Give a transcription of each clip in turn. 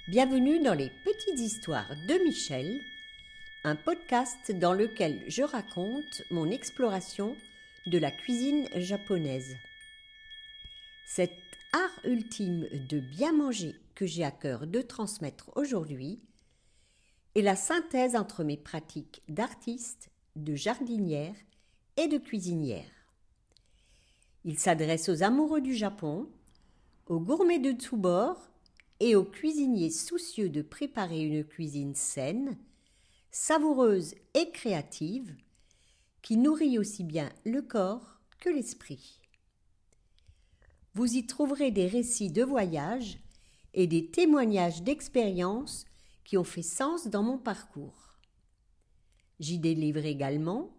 Bienvenue dans les Petites Histoires de Michel, un podcast dans lequel je raconte mon exploration de la cuisine japonaise. Cet art ultime de bien manger que j'ai à cœur de transmettre aujourd'hui est la synthèse entre mes pratiques d'artiste, de jardinière et de cuisinière. Il s'adresse aux amoureux du Japon, aux gourmets de tous bords et aux cuisiniers soucieux de préparer une cuisine saine, savoureuse et créative, qui nourrit aussi bien le corps que l'esprit. Vous y trouverez des récits de voyage et des témoignages d'expériences qui ont fait sens dans mon parcours. J'y délivre également,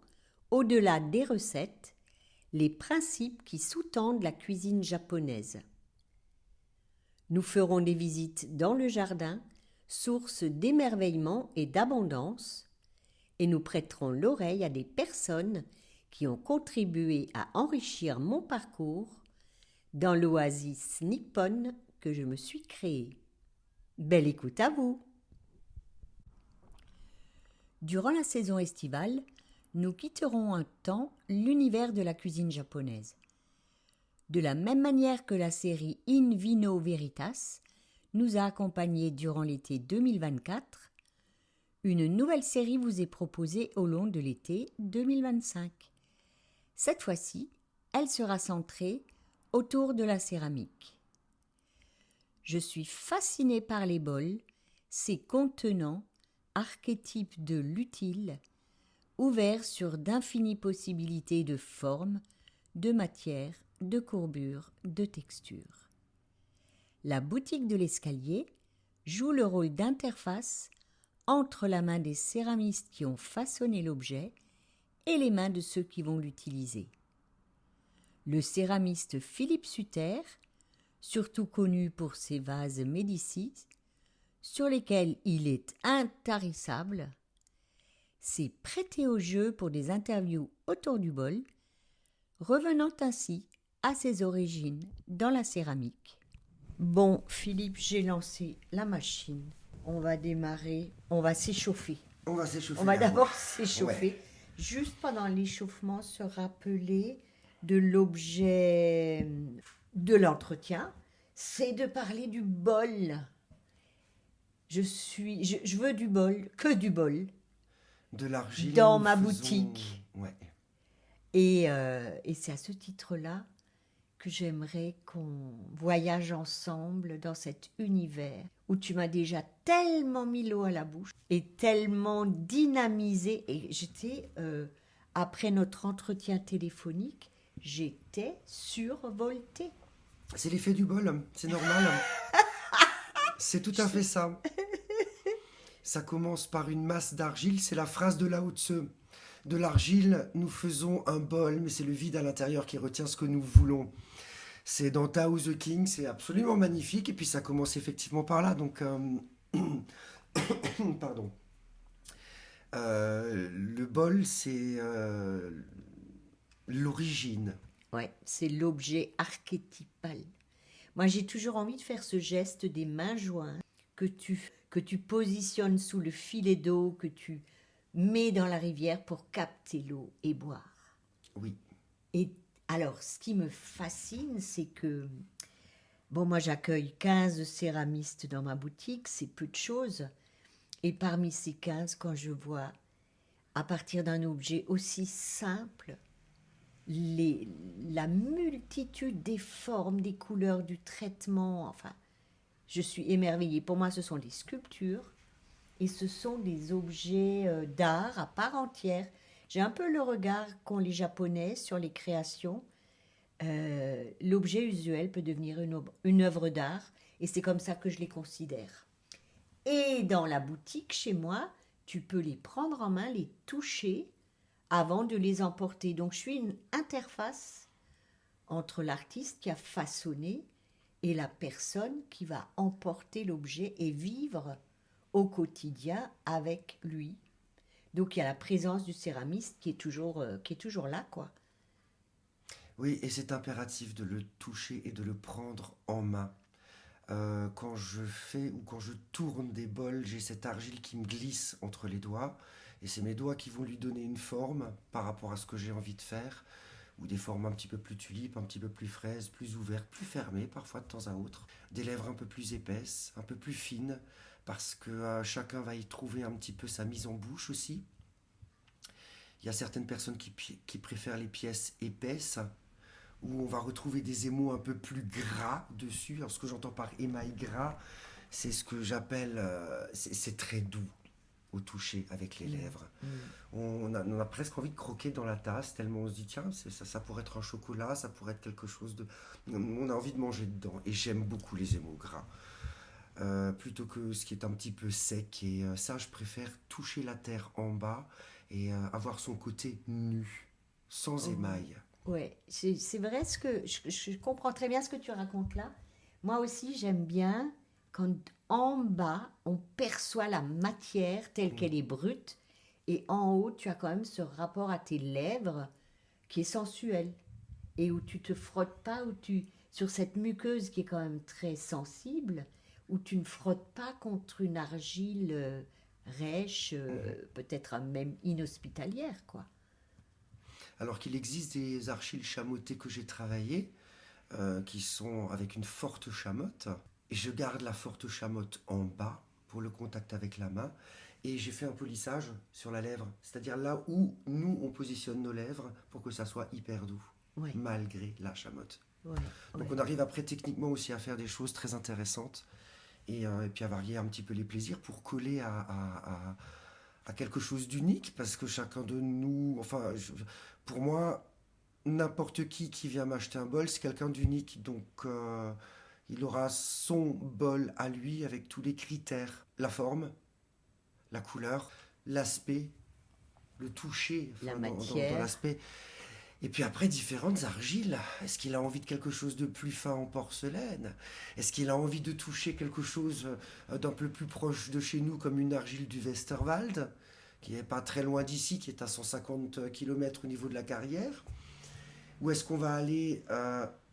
au-delà des recettes, les principes qui sous-tendent la cuisine japonaise. Nous ferons des visites dans le jardin, source d'émerveillement et d'abondance, et nous prêterons l'oreille à des personnes qui ont contribué à enrichir mon parcours dans l'oasis nippone que je me suis créée. Belle écoute à vous! Durant la saison estivale, nous quitterons un temps l'univers de la cuisine japonaise. De la même manière que la série In Vino Veritas nous a accompagnés durant l'été 2024, une nouvelle série vous est proposée au long de l'été 2025. Cette fois-ci, elle sera centrée autour de la céramique. Je suis fascinée par les bols, ces contenants, archétypes de l'utile, ouverts sur d'infinies possibilités de formes, de matières, de courbures, de textures. La boutique de l'escalier joue le rôle d'interface entre la main des céramistes qui ont façonné l'objet et les mains de ceux qui vont l'utiliser. Le céramiste Philippe Suter, surtout connu pour ses vases Médicis, sur lesquels il est intarissable, s'est prêté au jeu pour des interviews autour du bol, revenant ainsi à ses origines dans la céramique. Bon, Philippe, j'ai lancé la machine. On va démarrer, on va s'échauffer. On va s'échauffer. On va d'abord s'échauffer. Ouais. Juste pendant l'échauffement, se rappeler de l'objet de l'entretien, c'est de parler du bol. Je veux du bol, que du bol. De l'argile. Dans ma boutique. Ouais. Et c'est à ce titre-là que j'aimerais qu'on voyage ensemble dans cet univers où tu m'as déjà tellement mis l'eau à la bouche et tellement dynamisé. Et j'étais, après notre entretien téléphonique, j'étais survoltée. C'est l'effet du bol, c'est normal. C'est tout à fait ça. Ça commence par une masse d'argile, c'est la phrase de Lao Tse. De l'argile, nous faisons un bol, mais c'est le vide à l'intérieur qui retient ce que nous voulons. C'est dans Tao the King, c'est absolument magnifique, et puis ça commence effectivement par là, donc... Pardon. Le bol, c'est l'origine. Ouais, c'est l'objet archétypal. Moi, j'ai toujours envie de faire ce geste des mains jointes que tu positionnes sous le filet d'eau, que tu mets dans la rivière pour capter l'eau et boire. Oui. Et alors, ce qui me fascine, c'est que, bon, moi j'accueille 15 céramistes dans ma boutique, c'est peu de choses. Et parmi ces 15, quand je vois, à partir d'un objet aussi simple, la multitude des formes, des couleurs, du traitement, enfin, je suis émerveillée. Pour moi, ce sont des sculptures et ce sont des objets d'art à part entière. J'ai un peu le regard qu'ont les Japonais sur les créations. L'objet usuel peut devenir une œuvre d'art et c'est comme ça que je les considère. Et dans la boutique, chez moi, tu peux les prendre en main, les toucher avant de les emporter. Donc je suis une interface entre l'artiste qui a façonné et la personne qui va emporter l'objet et vivre au quotidien avec lui. Donc il y a la présence du céramiste qui est toujours là, quoi. Oui, et c'est impératif de le toucher et de le prendre en main. Quand je fais ou quand je tourne des bols, j'ai cette argile qui me glisse entre les doigts. Et c'est mes doigts qui vont lui donner une forme par rapport à ce que j'ai envie de faire. Ou des formes un petit peu plus tulipes, un petit peu plus fraises, plus ouvertes, plus fermées parfois de temps à autre. Des lèvres un peu plus épaisses, un peu plus fines, parce que chacun va y trouver un petit peu sa mise en bouche aussi. Il y a certaines personnes qui préfèrent les pièces épaisses, où on va retrouver des émaux un peu plus gras dessus. Alors ce que j'entends par émail gras, c'est ce que j'appelle... c'est très doux au toucher avec les lèvres. On a presque envie de croquer dans la tasse, tellement on se dit, tiens, ça pourrait être un chocolat, ça pourrait être quelque chose de... On a envie de manger dedans. Et j'aime beaucoup les émaux gras. Plutôt que ce qui est un petit peu sec. Et ça, je préfère toucher la terre en bas et avoir son côté nu, sans émail. Ouais, c'est vrai ce que je comprends très bien ce que tu racontes là. Moi aussi, j'aime bien quand en bas, on perçoit la matière telle qu'elle est brute et en haut, tu as quand même ce rapport à tes lèvres qui est sensuel et où tu te frottes pas, sur cette muqueuse qui est quand même très sensible, où tu ne frottes pas contre une argile rêche, peut-être même inhospitalière, quoi. Alors qu'il existe des argiles chamotées que j'ai travaillées, qui sont avec une forte chamotte. Et je garde la forte chamotte en bas pour le contact avec la main. Et j'ai fait un polissage sur la lèvre, c'est-à-dire là où nous, on positionne nos lèvres pour que ça soit hyper doux, Ouais, malgré la chamotte. ouais, Donc ouais. on arrive après techniquement aussi à faire des choses très intéressantes et puis à varier un petit peu les plaisirs pour coller à quelque chose d'unique, parce que chacun de nous, enfin, pour moi, n'importe qui vient m'acheter un bol, c'est quelqu'un d'unique. Donc, il aura son bol à lui avec tous les critères. La forme, la couleur, l'aspect, le toucher, La enfin, dans matière. l'aspect. Et puis après, différentes argiles. Est-ce qu'il a envie de quelque chose de plus fin en porcelaine? Est-ce qu'il a envie de toucher quelque chose d'un peu plus proche de chez nous, comme une argile du Westerwald, qui n'est pas très loin d'ici, qui est à 150 km au niveau de la carrière? Ou est-ce qu'on va aller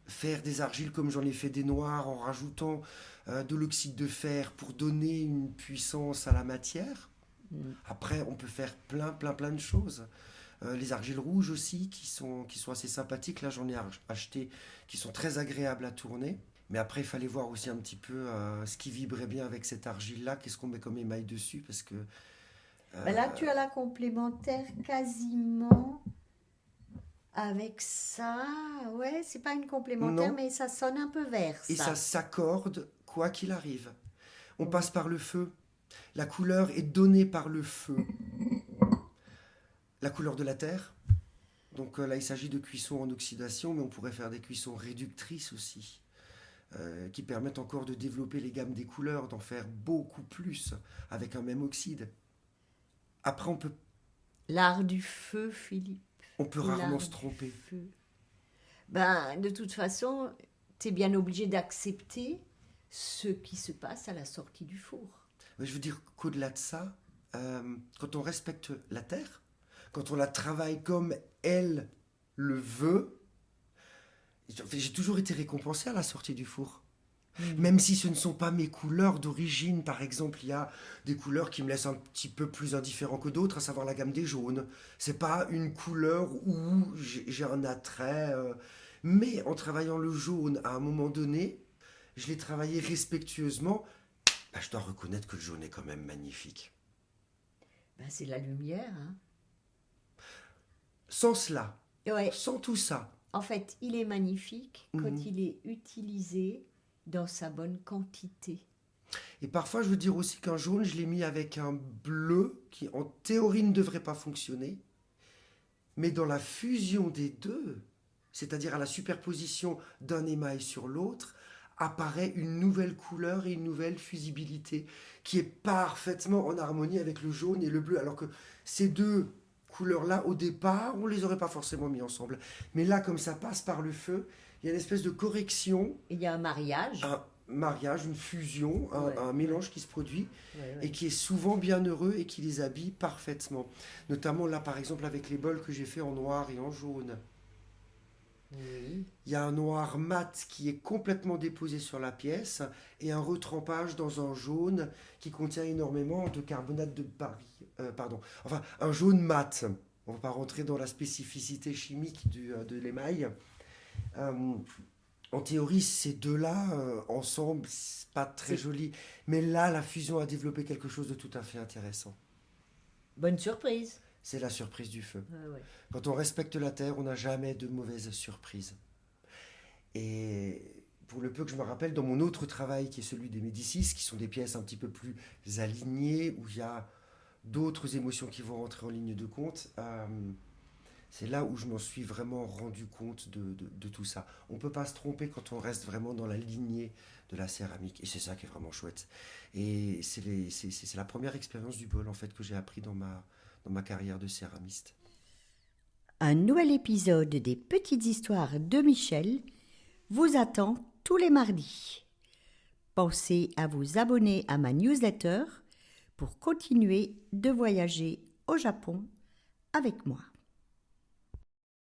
faire des argiles comme j'en ai fait des noirs en rajoutant de l'oxyde de fer pour donner une puissance à la matière? Mm. Après, on peut faire plein de choses. Les argiles rouges aussi, qui sont assez sympathiques. Là, j'en ai acheté, qui sont très agréables à tourner. Mais après, il fallait voir aussi un petit peu ce qui vibrait bien avec cette argile-là. Qu'est-ce qu'on met comme émail dessus? Parce que Ben là, tu as la complémentaire quasiment avec ça. Ouais, c'est pas une complémentaire, non, mais ça sonne un peu vert, et ça ça. s'accorde quoi qu'il arrive. On Ouais. passe par le feu. La couleur est donnée par le feu. La couleur de la terre. Donc là, il s'agit de cuissons en oxydation, mais on pourrait faire des cuissons réductrices aussi, qui permettent encore de développer les gammes des couleurs, d'en faire beaucoup plus avec un même oxyde. Après, L'art du feu, Philippe. on peut rarement L'art se du tromper. feu. Ben, de toute façon, tu es bien obligé d'accepter ce qui se passe à la sortie du four. Mais je veux dire qu'au-delà de ça, quand on respecte la terre, quand on la travaille comme elle le veut, j'ai toujours été récompensé à la sortie du four. Mm. Même si ce ne sont pas mes couleurs d'origine, par exemple, il y a des couleurs qui me laissent un petit peu plus indifférent que d'autres, à savoir la gamme des jaunes. C'est pas une couleur où j'ai un attrait, mais en travaillant le jaune à un moment donné, je l'ai travaillé respectueusement. Bah, je dois reconnaître que le jaune est quand même magnifique. Ben, c'est la lumière, hein. Sans cela, Ouais, sans tout ça, en fait, il est magnifique quand mhm. il est utilisé dans sa bonne quantité. Et parfois, je veux dire aussi qu'un jaune, je l'ai mis avec un bleu qui, en théorie, ne devrait pas fonctionner. Mais dans la fusion des deux, c'est-à-dire à la superposition d'un émail sur l'autre, apparaît une nouvelle couleur et une nouvelle fusibilité qui est parfaitement en harmonie avec le jaune et le bleu. Alors que ces deux couleurs-là, au départ, on ne les aurait pas forcément mis ensemble. Mais là, comme ça passe par le feu, il y a une espèce de correction, Il y a un mariage. un mariage, une fusion, Ouais, un ouais, mélange qui se produit ouais, et ouais. qui est souvent bien heureux et qui les habille parfaitement. Notamment là, par exemple, avec les bols que j'ai fait en noir et en jaune. Oui. Il y a un noir mat qui est complètement déposé sur la pièce et un retrempage dans un jaune qui contient énormément de carbonate de pardon, enfin un jaune mat. On ne va pas rentrer dans la spécificité chimique de l'émail. Euh, En théorie, ces deux-là, ensemble, c'est pas très C'est joli. Mais là, la fusion a développé quelque chose de tout à fait intéressant. bonne surprise. C'est la surprise du feu. Ah ouais. Quand on respecte la terre, on n'a jamais de mauvaises surprises. Et pour le peu que je me rappelle, dans mon autre travail, qui est celui des Médicis, qui sont des pièces un petit peu plus alignées, où il y a d'autres émotions qui vont rentrer en ligne de compte, c'est là où je m'en suis vraiment rendu compte de tout ça. On ne peut pas se tromper quand on reste vraiment dans la lignée de la céramique. Et c'est ça qui est vraiment chouette. Et c'est la première expérience du bol en fait que j'ai appris dans ma carrière de céramiste. Un nouvel épisode des Petites Histoires de Michel vous attend tous les mardis. Pensez à vous abonner à ma newsletter pour continuer de voyager au Japon avec moi.